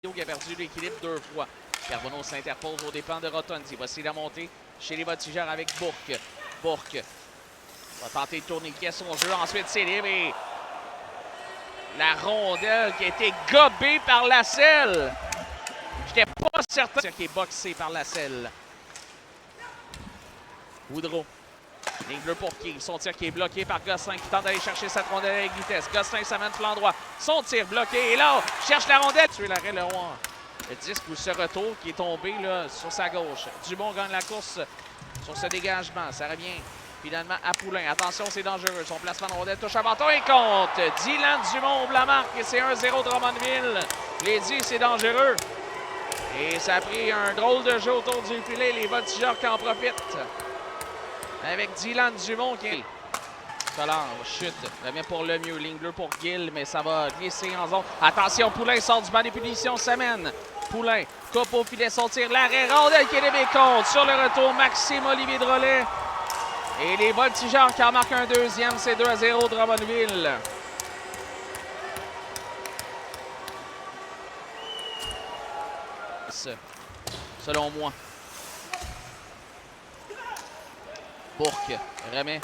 Qui a perdu l'équilibre 2 fois. Carbonneau s'interpose aux dépens de Rotondi. Voici la montée chez les voltigeurs avec Bourque. Bourque va tenter de tourniquer son jeu. Ensuite, c'est libre et la rondelle qui a été gobée par Lasselle. J'étais pas certain qu'il est boxé par Lasselle. Woodrow. Ligne bleue pour Kiel. Son tir qui est bloqué par Gosselin qui tente d'aller chercher cette rondelle avec vitesse. Gosselin s'amène flanc droit. Son tir bloqué. Et là, cherche la rondelle. Tu es l'arrêt le roi. Le disque ou ce retour qui est tombé là, sur sa gauche. Dumont gagne la course sur ce dégagement. Ça revient finalement à Poulain. Attention, c'est dangereux. Son placement de rondelle touche à bâton et compte. Dylan Dumont ouvre la marque et c'est 1-0 Drummondville. Les dit, c'est dangereux. Et ça a pris un drôle de jeu autour du filet. Les voltigeurs qui en profitent. Avec Dylan Dumont qui est... Collard chute, revient pour le mieux. Ligne bleue pour Gill, mais ça va glisser en zone. Attention, Poulain sort du banc des punitions, s'amène. Poulain coupe au filet son tir. L'arrêt, rondelle qui est levé contre. Sur le retour, Maxime Olivier Drolet. Et les voltigeurs qui en marquent un deuxième, c'est 2-0 Drummondville. Selon moi. Bourque remet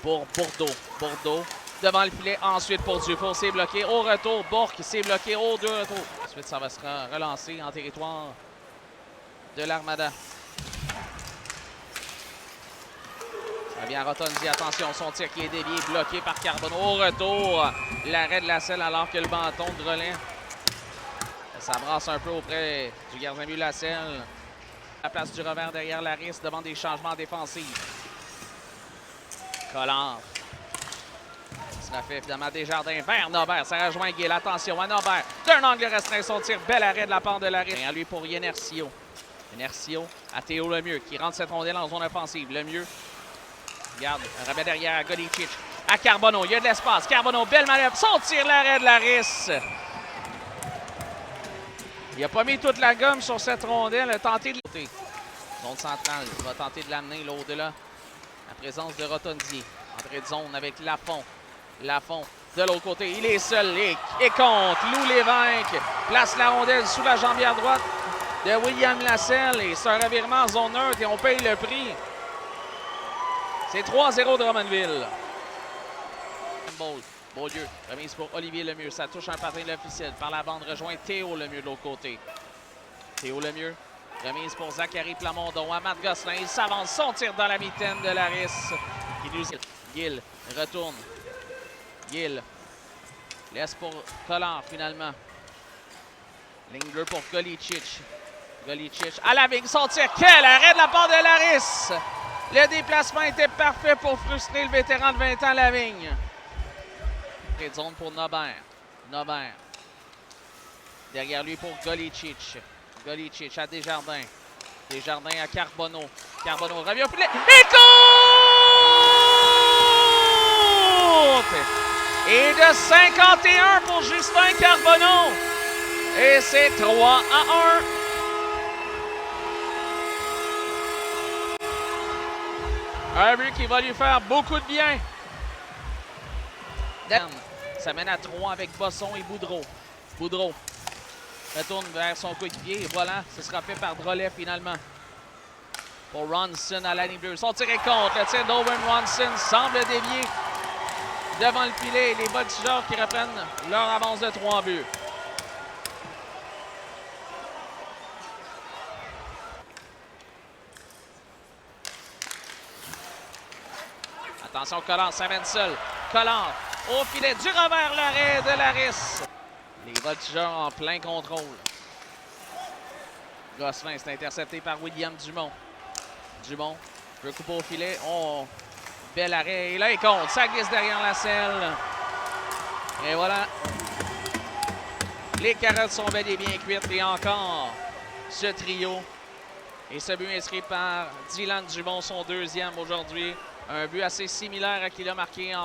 pour Bourdeau. Bourdeau devant le filet. Ensuite pour Dufour. C'est bloqué. Au retour, Bourque s'est bloqué au deux retours. Ensuite, ça va se relancer en territoire de l'Armada. Ça vient à Rotondi. Attention, son tir qui est dévié. Bloqué par Carbonneau. Au retour, l'arrêt de Lasselle alors que le bâton de Drolet. Ça brasse un peu auprès du gardien but Lasselle. La place du revers derrière Laris devant des changements défensifs. Collard. Ça fait évidemment Desjardins vers Nobert. Ça rejoint Gill. Attention à Nobert. D'un angle restreint son tir. Bel arrêt de la part de Laris. Et à lui pour Yenercio. Yenercio à Théo Lemieux qui rentre cette rondelle en zone offensive. Lemieux. Regarde. Un rabais derrière à Golicic. À Carbonneau. Il y a de l'espace. Carbonneau. Belle manœuvre. Son tir. L'arrêt de Laris. Il n'a pas mis toute la gomme sur cette rondelle. Il a tenté de l'autre. Zone centrale. Il va tenter de l'amener là-au-delà. La présence de Rotondi. Entrée de zone avec Lafont. Lafont de l'autre côté. Il est seul et compte. Lou Lévesque place la rondelle sous la jambière droite de William Lasselle. Et c'est un revirement en zone neutre et on paye le prix. C'est 3-0 Drummondville. Beaulieu, remise pour Olivier Lemieux. Ça touche un patin de l'officiel. Par la bande, rejoint Théo Lemieux de l'autre côté. Théo Lemieux. Remise pour Zachary Plamondon. Amat Gosselin, il s'avance. Son tir dans la mitaine de Laris. Gill retourne. Gill laisse pour Collard finalement. Ligne bleue pour Golicic. Golicic à la vigne. Son tir. Quel arrêt de la part de Laris. Le déplacement était parfait pour frustrer le vétéran de 20 ans Lavigne. Près de zone pour Nobert. Nobert. Derrière lui pour Golicic. Golicic à Desjardins. Desjardins à Carbonneau. Carbonneau revient au filet. Et compte! Et de 51 pour Justin Carbonneau. Et c'est 3-1. Un but qui va lui faire beaucoup de bien. Ça mène à 3 avec Bosson et Boudreau. Boudreau retourne vers son coéquipier et voilà, ce sera fait par Drolet finalement. Pour Ronson à la ligne bleue. Son tir est contre. Le tir d'Owen Ronson semble dévier devant le filet. Les voltigeurs qui reprennent leur avance de 3 buts. Attention, Collard s'amène seul. Collard au filet du revers, l'arrêt de Laris. Les voltigeurs en plein contrôle. Gosselin, c'est intercepté par William Dumont. Dumont peut couper au filet. Oh, bel arrêt. Et là, il compte. Ça glisse derrière la selle. Et voilà. Les carottes sont bel et bien cuites. Et encore ce trio. Et ce but inscrit par Dylan Dumont, son deuxième aujourd'hui. Un but assez similaire à qu'il a marqué en